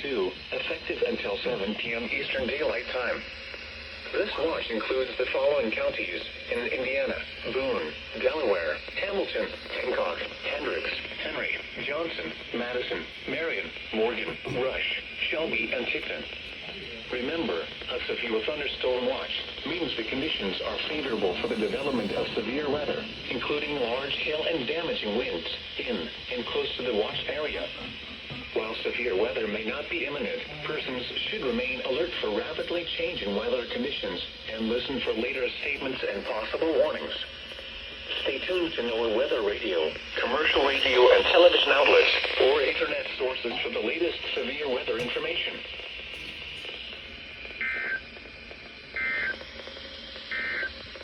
2022, effective until 7 p.m. Eastern Daylight Time. This watch includes the following counties in Indiana: Boone, Delaware, Hamilton, Hancock, Hendricks, Henry, Johnson, Madison, Marion, Morgan, Rush, Shelby, and Tickton. Remember, a severe thunderstorm watch means the conditions are favorable for the development of severe weather, including large hail and damaging winds in and close to the watch area. While severe weather may not be imminent, persons should remain alert for rapidly changing weather conditions and listen for later statements and possible warnings. Stay tuned to NOAA Weather Radio, commercial radio and television outlets, or internet sources for the latest severe weather information.